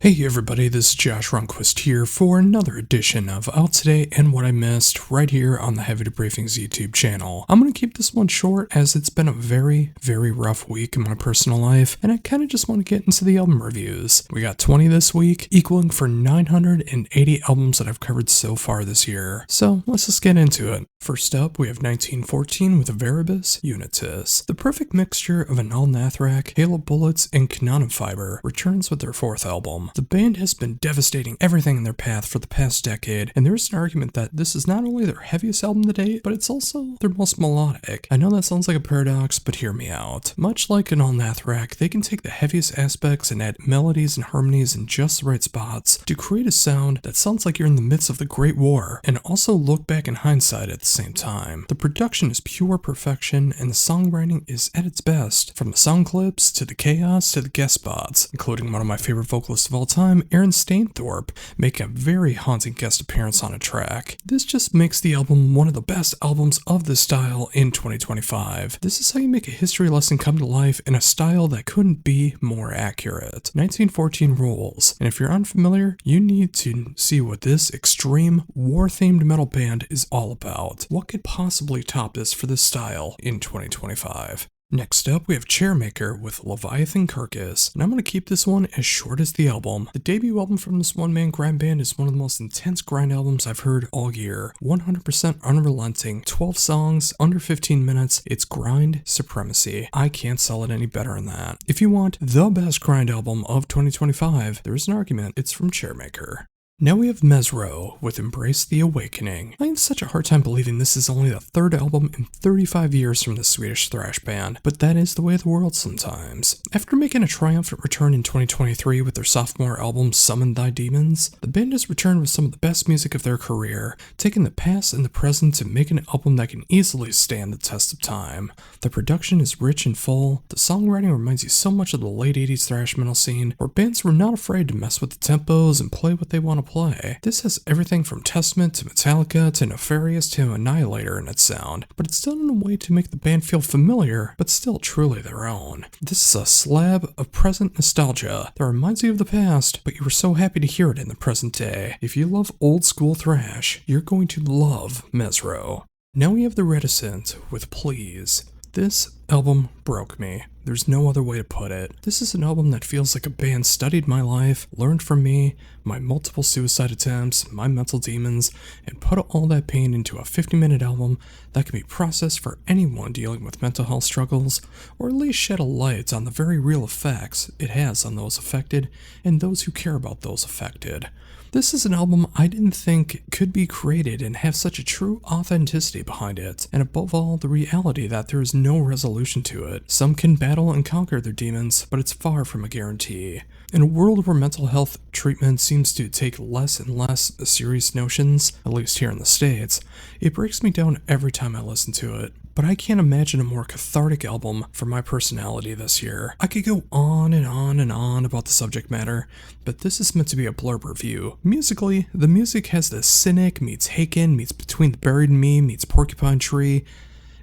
Hey everybody, this is Josh Ronquist here for another edition of Out Today and What I Missed right here on the Heavy Debriefings YouTube channel. I'm going to keep this one short as it's been a very rough week in my personal life, and I kind of just want to get into the album reviews. We got 20 this week, equaling for 980 albums that I've covered so far this year. So let's just get into it. First up, we have 1914 with Viribus Unitis. The perfect mixture of Anal Nathrak, Halo Bullets, and Cannon Fiber returns with their fourth album. The band has been devastating everything in their path for the past decade, and there is an argument that this is not only their heaviest album to date, but it's also their most melodic. I know that sounds like a paradox, but hear me out. Much like Anal Nathrak, they can take the heaviest aspects and add melodies and harmonies in just the right spots to create a sound that sounds like you're in the midst of the Great War, and also look back in hindsight at the same time. The production is pure perfection, and the songwriting is at its best, from the sound clips to the chaos to the guest spots, including one of my favorite vocalists of all time, Aaron Stainthorpe, making a very haunting guest appearance on a track. This just makes the album one of the best albums of this style in 2025. This is how you make a history lesson come to life in a style that couldn't be more accurate. 1914 rules, and if you're unfamiliar, you need to see what this extreme, war-themed metal band is all about. What could possibly top this for this style in 2025? Next up, we have Chairmaker with Leviathan Carcass, and I'm going to keep this one as short as the album. The debut album from this one-man grind band is one of the most intense grind albums I've heard all year. 100% unrelenting, 12 songs, under 15 minutes, it's grind supremacy. I can't sell it any better than that. If you want the best grind album of 2025, there's an argument, it's from Chairmaker. Now we have Mezzrow with Embrace the Awakening. I have such a hard time believing this is only the third album in 35 years from the Swedish thrash band, but that is the way of the world sometimes. After making a triumphant return in 2023 with their sophomore album Summon Thy Demons, the band has returned with some of the best music of their career, taking the past and the present to make an album that can easily stand the test of time. The production is rich and full, the songwriting reminds you so much of the late 80s thrash metal scene, where bands were not afraid to mess with the tempos and play what they want to play. This has everything from Testament to Metallica to Nefarious to Annihilator in its sound, but it's done in a way to make the band feel familiar, but still truly their own. This is a slab of present nostalgia that reminds you of the past, but you were so happy to hear it in the present day. If you love old school thrash, you're going to love Mezzrow. Now we have the Reticent with Please. This album broke me. There's no other way to put it. This is an album that feels like a band studied my life, learned from me, my multiple suicide attempts, my mental demons, and put all that pain into a 50-minute album that can be processed for anyone dealing with mental health struggles, or at least shed a light on the very real effects it has on those affected and those who care about those affected. This is an album I didn't think could be created and have such a true authenticity behind it, and above all, the reality that there is no resolution to it. Some can battle and conquer their demons, but it's far from a guarantee. In a world where mental health treatment seems to take less and less serious notions, at least here in the States, it breaks me down every time I listen to it. But I can't imagine a more cathartic album for my personality this year. I could go on and on and on about the subject matter, but this is meant to be a blurb review. Musically, the music has the Cynic meets Haken meets Between the Buried and Me meets Porcupine Tree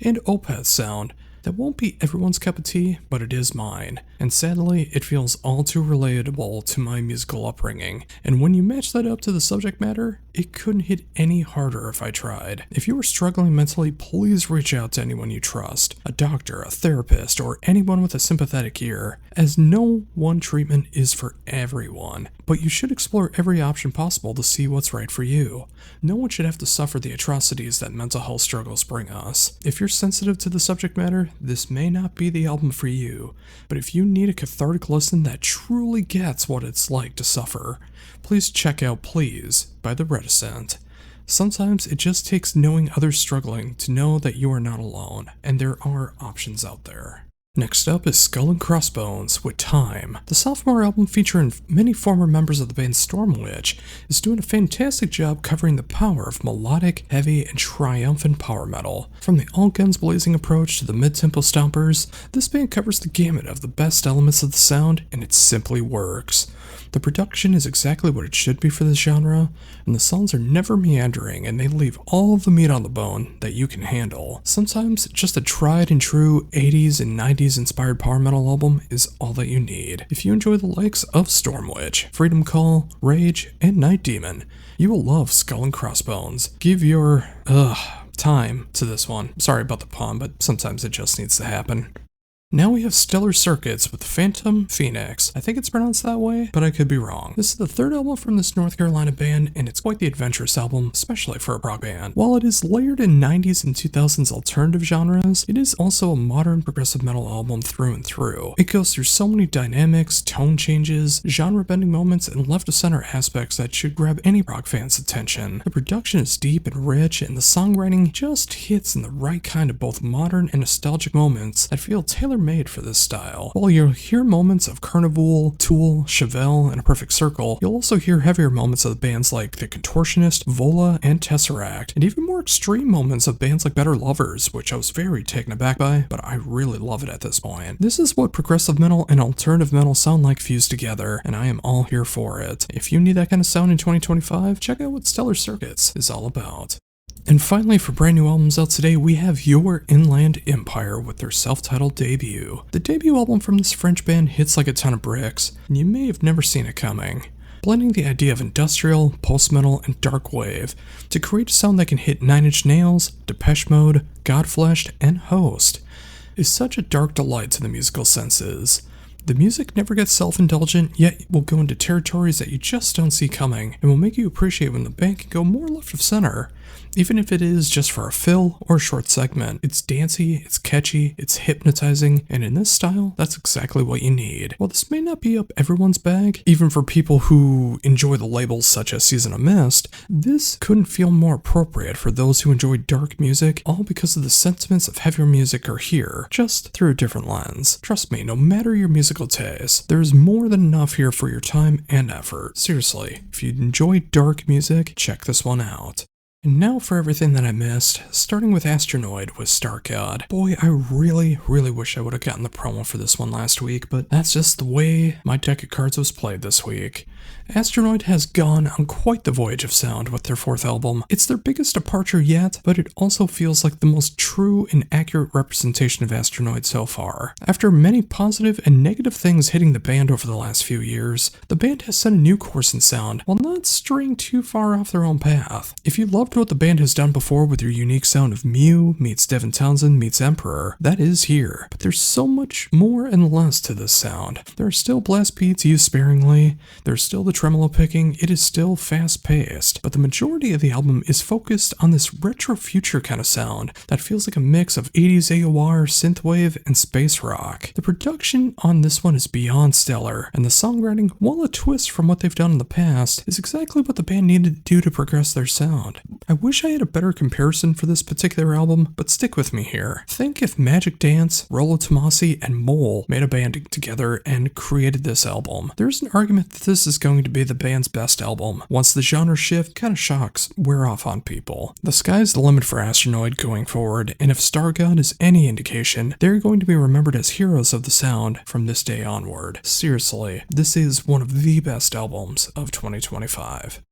and Opeth sound that won't be everyone's cup of tea, but it is mine. And sadly, it feels all too relatable to my musical upbringing. And when you match that up to the subject matter, it couldn't hit any harder if I tried. If you are struggling mentally, please reach out to anyone you trust, a doctor, a therapist, or anyone with a sympathetic ear, as no one treatment is for everyone. But you should explore every option possible to see what's right for you. No one should have to suffer the atrocities that mental health struggles bring us. If you're sensitive to the subject matter, this may not be the album for you, but if you need a cathartic listen that truly gets what it's like to suffer, please check out Please by the Reticent. Sometimes it just takes knowing others struggling to know that you are not alone, and there are options out there. Next up is Skull and Crossbones with Time. The sophomore album featuring many former members of the band Stormwitch is doing a fantastic job covering the power of melodic, heavy, and triumphant power metal. From the all guns blazing approach to the mid-tempo stompers, this band covers the gamut of the best elements of the sound, and it simply works. The production is exactly what it should be for this genre, and the songs are never meandering and they leave all of the meat on the bone that you can handle. Sometimes just a tried and true 80s and 90s 80s inspired power metal album is all that you need. If you enjoy the likes of Stormwitch, Freedom Call, Rage, and Night Demon, you will love Skull and Crossbones. Give your, time to this one. Sorry about the pun, but sometimes it just needs to happen. Now we have Stellar Circuits with Phantom Phoenix. I think it's pronounced that way, but I could be wrong. This is the third album from this North Carolina band, and it's quite the adventurous album, especially for a prog band. While it is layered in 90s and 2000s alternative genres, it is also a modern progressive metal album through and through. It goes through so many dynamics, tone changes, genre-bending moments, and left-of-center aspects that should grab any prog fan's attention. The production is deep and rich, and the songwriting just hits in the right kind of both modern and nostalgic moments that feel tailor-made for this style. While you'll hear moments of Carnival, Tool, Chevelle, and A Perfect Circle, you'll also hear heavier moments of the bands like The Contortionist, Vola, and Tesseract, and even more extreme moments of bands like Better Lovers, which I was very taken aback by, but I really love it at this point. This is what progressive metal and alternative metal sound like fused together, and I am all here for it. If you need that kind of sound in 2025, check out what Stellar Circuits is all about. And finally, for brand new albums out today, we have Your Inland Empire with their self-titled debut. The debut album from this French band hits like a ton of bricks, and you may have never seen it coming. Blending the idea of industrial, post-metal, and dark wave to create a sound that can hit Nine Inch Nails, Depeche Mode, Godflesh, and Host is such a dark delight to the musical senses. The music never gets self-indulgent, yet will go into territories that you just don't see coming, and will make you appreciate when the band can go more left of center, even if it is just for a fill or a short segment. It's dancey, it's catchy, it's hypnotizing, and in this style, that's exactly what you need. While this may not be up everyone's bag, even for people who enjoy the labels such as Season of Mist, this couldn't feel more appropriate for those who enjoy dark music, all because of the sentiments of heavier music are here, just through a different lens. Trust me, no matter your musical taste, there's more than enough here for your time and effort. Seriously, if you enjoy dark music, check this one out. And now for everything that I missed, starting with Astronoid with Stargod. Boy, I really wish I would have gotten the promo for this one last week, but that's just the way my deck of cards was played this week. Astronoid has gone on quite the voyage of sound with their fourth album. It's their biggest departure yet, but it also feels like the most true and accurate representation of Astronoid so far. After many positive and negative things hitting the band over the last few years, the band has set a new course in sound, while not straying too far off their own path. If you loved what the band has done before with your unique sound of Mew meets Devin Townsend meets Emperor, that is here, but there's so much more and less to this sound. There are still blast beats used sparingly, there's still the tremolo picking, it is still fast-paced, but the majority of the album is focused on this retro-future kind of sound that feels like a mix of 80s AOR, synthwave, and space rock. The production on this one is beyond stellar, and the songwriting, while a twist from what they've done in the past, is exactly what the band needed to do to progress their sound. I wish I had a better comparison for this particular album, but stick with me here. Think if Magic Dance, Rollo Tomasi, and Mole made a band together and created this album. There's an argument that this is going to be the band's best album, once the genre shift kind of shocks wear off on people. The sky's the limit for Astronoid going forward, and if Stargod is any indication, they're going to be remembered as heroes of the sound from this day onward. Seriously, this is one of the best albums of 2025.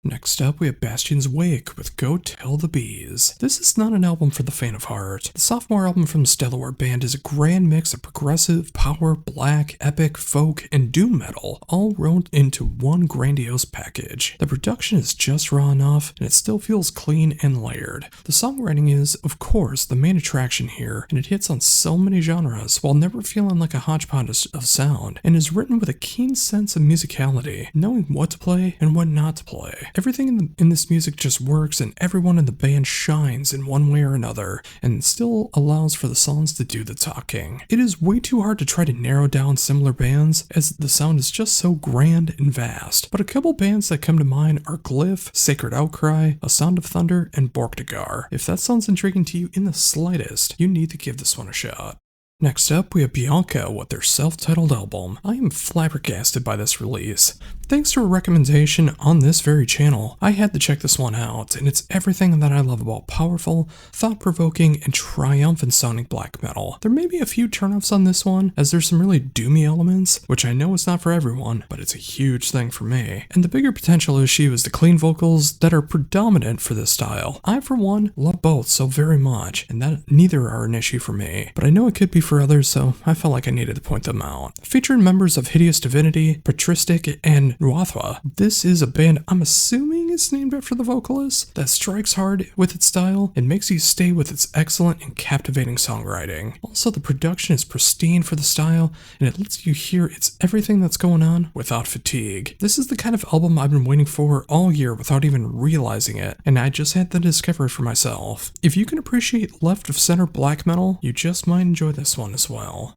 Next up, we have Bastion's Wake with Go Tell the Bees. This is not an album for the faint of heart. The sophomore album from the Stellar band is a grand mix of progressive, power, black, epic, folk, and doom metal, all rolled into one grandiose package. The production is just raw enough, and it still feels clean and layered. The songwriting is, of course, the main attraction here, and it hits on so many genres, while never feeling like a hodgepodge of sound, and is written with a keen sense of musicality, knowing what to play and what not to play. Everything in this music just works, and everyone in the band shines in one way or another, and still allows for the songs to do the talking. It is way too hard to try to narrow down similar bands, as the sound is just so grand and vast, but a couple bands that come to mind are Glyph, Sacred Outcry, A Sound of Thunder, and Borkdagar. If that sounds intriguing to you in the slightest, you need to give this one a shot. Next up, we have Bianca with their self-titled album. I am flabbergasted by this release. Thanks to a recommendation on this very channel, I had to check this one out, and it's everything that I love about powerful, thought-provoking, and triumphant sounding black metal. There may be a few turnoffs on this one, as there's some really doomy elements, which I know is not for everyone, but it's a huge thing for me. And the bigger potential issue is the clean vocals that are predominant for this style. I, for one, love both so very much, and that neither are an issue for me, but I know it could be for others, so I felt like I needed to point them out. Featuring members of Hideous Divinity, Patristic, and Nuathwa, this is a band I'm assuming is named after the vocalist that strikes hard with its style and makes you stay with its excellent and captivating songwriting. Also, the production is pristine for the style, and it lets you hear it's everything that's going on without fatigue. This is the kind of album I've been waiting for all year without even realizing it, and I just had to discover it for myself. If you can appreciate left of center black metal, you just might enjoy this one as well.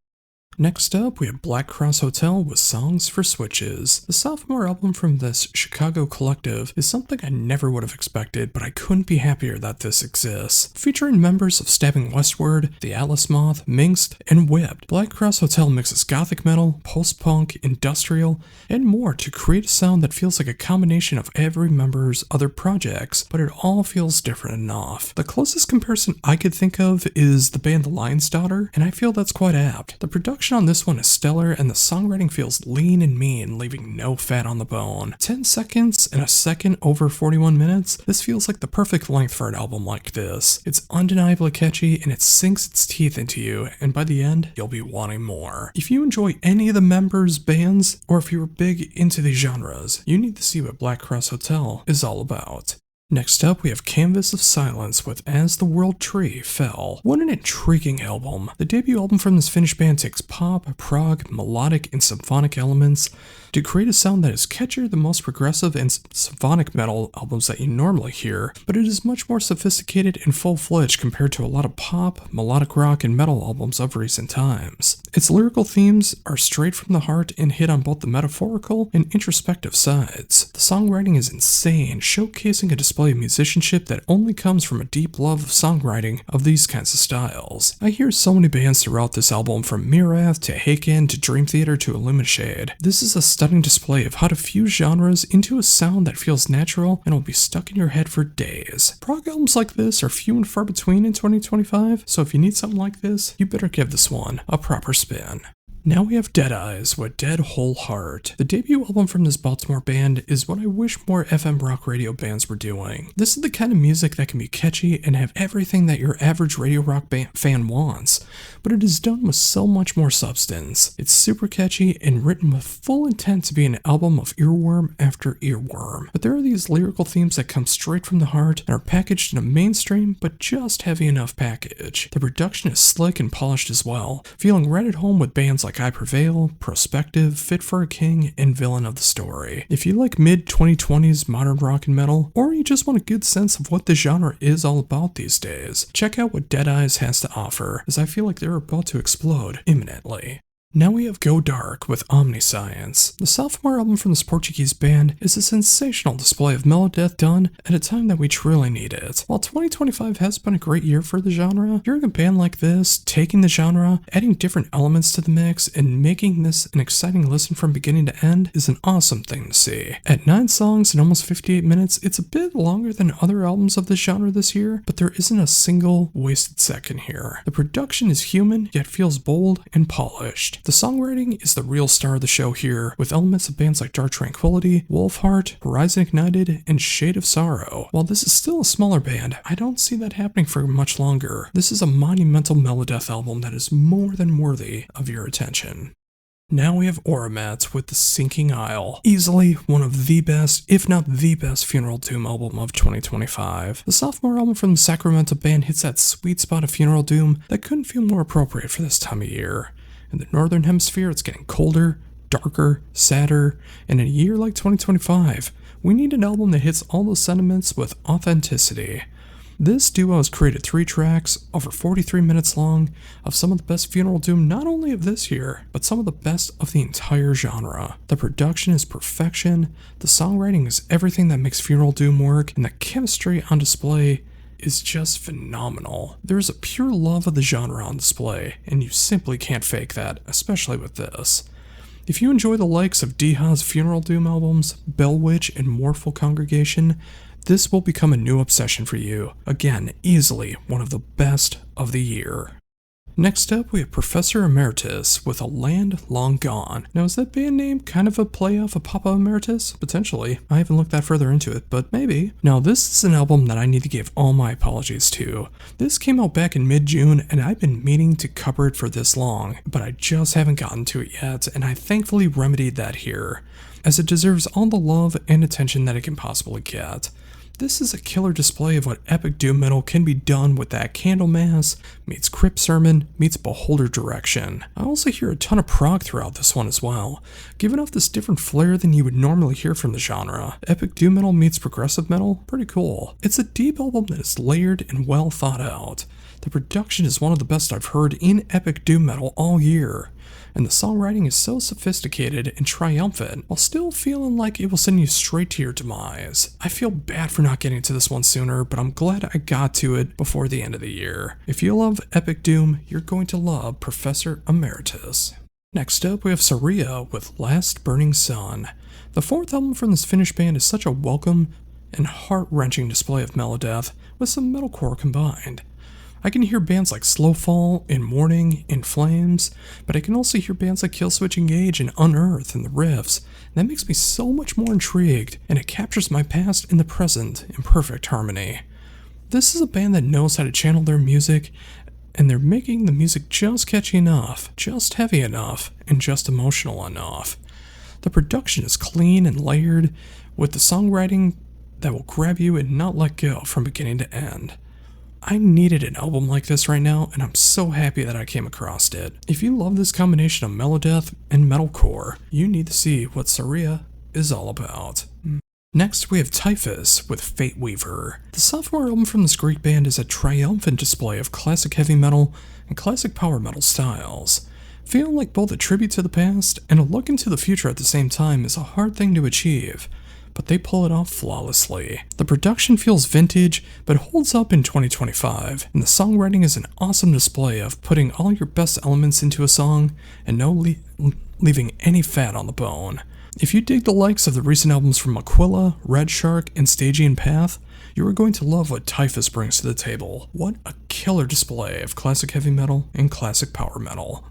Next up, we have Black Cross Hotel with Songs for Switches. The sophomore album from this Chicago collective is something I never would have expected, but I couldn't be happier that this exists. Featuring members of Stabbing Westward, The Atlas Moth, Minxed, and Whipped, Black Cross Hotel mixes gothic metal, post-punk, industrial, and more to create a sound that feels like a combination of every member's other projects, but it all feels different enough. The closest comparison I could think of is the band The Lion's Daughter, and I feel that's quite apt. The production on this one is stellar, and the songwriting feels lean and mean, leaving no fat on the bone. 10 seconds and a second over 41 minutes, this feels like the perfect length for an album like this. It's undeniably catchy, and it sinks its teeth into you, and by the end, you'll be wanting more. If you enjoy any of the members' bands, or if you're big into these genres, you need to see what Black Cross Hotel is all about. Next up, we have Canvas of Silence with As the World Tree Fell. What an intriguing album. The debut album from this Finnish band takes pop, prog, melodic, and symphonic elements to create a sound that is catchier than most progressive and symphonic metal albums that you normally hear, but it is much more sophisticated and full-fledged compared to a lot of pop, melodic rock, and metal albums of recent times. Its lyrical themes are straight from the heart and hit on both the metaphorical and introspective sides. The songwriting is insane, showcasing a display of musicianship that only comes from a deep love of songwriting of these kinds of styles. I hear so many bands throughout this album, from Mirath to Haken to Dream Theater to Illuminashade. This is a stunning display of how to fuse genres into a sound that feels natural and will be stuck in your head for days. Prog albums like this are few and far between in 2025, so if you need something like this, you better give this one a proper spin. Now we have Dead Eyes with Dead Whole Heart. The debut album from this Baltimore band is what I wish more FM rock radio bands were doing. This is the kind of music that can be catchy and have everything that your average radio rock fan wants, but it is done with so much more substance. It's super catchy and written with full intent to be an album of earworm after earworm. But there are these lyrical themes that come straight from the heart and are packaged in a mainstream but just heavy enough package. The production is slick and polished as well, feeling right at home with bands like I Prevail, Prospective, Fit for a King, and Villain of the Story. If you like mid-2020s modern rock and metal, or you just want a good sense of what the genre is all about these days, check out what Dead Eyes has to offer, as I feel like they're about to explode imminently. Now we have Godark with Omniscience. The sophomore album from this Portuguese band is a sensational display of melodeath done at a time that we truly need it. While 2025 has been a great year for the genre, hearing a band like this, taking the genre, adding different elements to the mix, and making this an exciting listen from beginning to end is an awesome thing to see. At 9 songs and almost 58 minutes, it's a bit longer than other albums of this genre this year, but there isn't a single wasted second here. The production is human, yet feels bold and polished. The songwriting is the real star of the show here, with elements of bands like Dark Tranquillity, Wolfheart, Horizon Ignited, and Shade of Sorrow. While this is still a smaller band, I don't see that happening for much longer. This is a monumental melodeath album that is more than worthy of your attention. Now we have Oromet with The Sinking Isle. Easily one of the best, if not the best, funeral doom album of 2025. The sophomore album from the Sacramento band hits that sweet spot of funeral doom that couldn't feel more appropriate for this time of year. In the Northern Hemisphere, it's getting colder, darker, sadder, and in a year like 2025, we need an album that hits all those sentiments with authenticity. This duo has created 3 tracks, over 43 minutes long, of some of the best funeral doom not only of this year, but some of the best of the entire genre. The production is perfection, the songwriting is everything that makes funeral doom work, and the chemistry on display is just phenomenal. There is a pure love of the genre on display, and you simply can't fake that, especially with this. If you enjoy the likes of Deha's funeral doom albums, Bell Witch, and Mournful Congregation, this will become a new obsession for you. Again, easily one of the best of the year. Next up, we have Professor Emeritus with A Land Long Gone. Now, is that band name kind of a play off of Papa Emeritus? Potentially. I haven't looked that further into it, but maybe. Now, this is an album that I need to give all my apologies to. This came out back in mid-June, and I've been meaning to cover it for this long, but I just haven't gotten to it yet, and I thankfully remedied that here, as it deserves all the love and attention that it can possibly get. This is a killer display of what epic doom metal can be done with that Candlemass meets Crypt Sermon meets Beholder Direction. I also hear a ton of prog throughout this one as well, giving off this different flair than you would normally hear from the genre. Epic doom metal meets progressive metal? Pretty cool. It's a deep album that is layered and well thought out. The production is one of the best I've heard in epic doom metal all year, and the songwriting is so sophisticated and triumphant while still feeling like it will send you straight to your demise. I feel bad for not getting to this one sooner, but I'm glad I got to it before the end of the year. If you love epic doom, you're going to love Professor Emeritus. Next up, we have Sarea with Last Burning Sun. The fourth album from this Finnish band is such a welcome and heart-wrenching display of melodeath with some metalcore combined. I can hear bands like Slowfall, In Mourning, In Flames, but I can also hear bands like Killswitch Engage and Unearth in the riffs. That makes me so much more intrigued, and it captures my past and the present in perfect harmony. This is a band that knows how to channel their music, and they're making the music just catchy enough, just heavy enough, and just emotional enough. The production is clean and layered, with the songwriting that will grab you and not let go from beginning to end. I needed an album like this right now, and I'm so happy that I came across it. If you love this combination of melodeath and metalcore, you need to see what Sarea is all about. Next, we have Typhus with Fate Weaver. The sophomore album from this Greek band is a triumphant display of classic heavy metal and classic power metal styles. Feeling like both a tribute to the past and a look into the future at the same time is a hard thing to achieve, but they pull it off flawlessly. The production feels vintage, but holds up in 2025, and the songwriting is an awesome display of putting all your best elements into a song and leaving any fat on the bone. If you dig the likes of the recent albums from Aquila, Red Shark, and Stygian Path, you are going to love what Typhus brings to the table. What a killer display of classic heavy metal and classic power metal.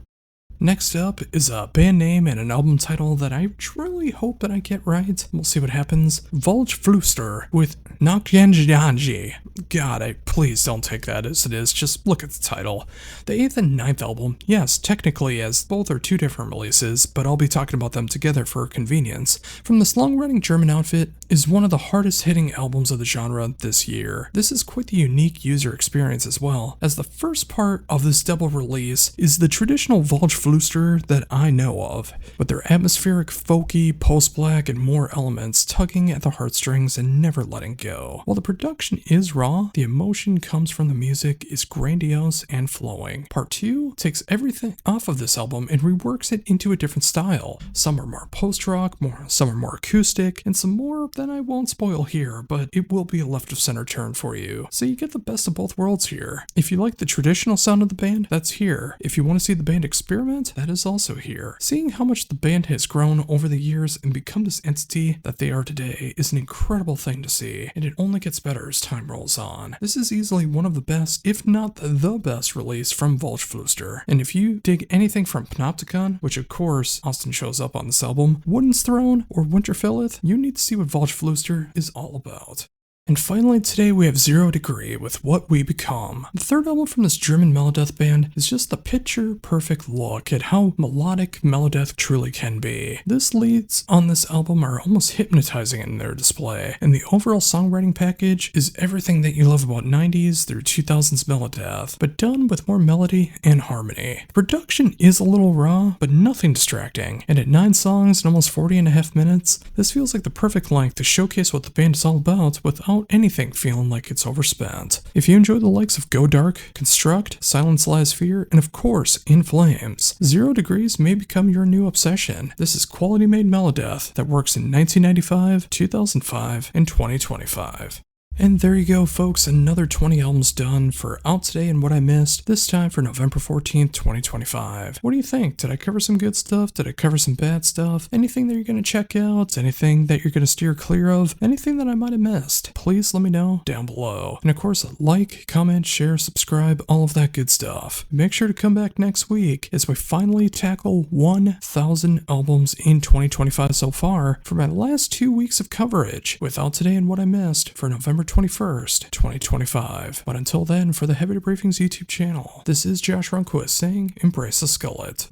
Next up is a band name and an album title that I truly hope that I get right. We'll see what happens. Waldgeflüster with Knochengesänge. God, please don't take that as it is, just look at the title. The 8th and 9th album, yes, technically as both are two different releases, but I'll be talking about them together for convenience, from this long-running German outfit, is one of the hardest hitting albums of the genre this year. This is quite the unique user experience as well, as the first part of this double release is the traditional Waldgeflüster that I know of, with their atmospheric, folky, post-black, and more elements tugging at the heartstrings and never letting go. While the production is raw, the emotion comes from the music is grandiose and flowing. Part 2 takes everything off of this album and reworks it into a different style. Some are more post-rock, some are more acoustic, and some more that I won't spoil here, but it will be a left-of-center turn for you. So you get the best of both worlds here. If you like the traditional sound of the band, that's here. If you want to see the band experiment, that is also here. Seeing how much the band has grown over the years and become this entity that they are today is an incredible thing to see, and it only gets better as time rolls on. This is easily one of the best, if not the best release from Waldgeflüster, and if you dig anything from Panopticon, which of course often shows up on this album, Wooden's Throne, or Winterfelleth, you need to see what Waldgeflüster is all about. And finally today we have 0 Degree with What We Become. The third album from this German melodeath band is just the picture-perfect look at how melodic melodeath truly can be. This leads on this album are almost hypnotizing in their display, and the overall songwriting package is everything that you love about 90s through 2000s melodeath, but done with more melody and harmony. The production is a little raw, but nothing distracting, and at 9 songs and almost 40.5 minutes, this feels like the perfect length to showcase what the band is all about without anything feeling like it's overspent. If you enjoy the likes of Godark, Construct, Silence Lies Fear, and of course, In Flames, 0 Degrees may become your new obsession. This is quality made melodeath that works in 1995, 2005, and 2025. And there you go, folks, another 20 albums done for Out Today and What I Missed, this time for November 14th, 2025. What do you think? Did I cover some good stuff? Did I cover some bad stuff? Anything that you're going to check out? Anything that you're going to steer clear of? Anything that I might have missed? Please let me know down below. And of course, like, comment, share, subscribe, all of that good stuff. Make sure to come back next week as we finally tackle 1,000 albums in 2025 so far for my last 2 weeks of coverage with Out Today and What I Missed for November 21st, 2025. But until then, for the Heavy Debriefings YouTube channel, this is Josh Runquist saying, embrace the skullet.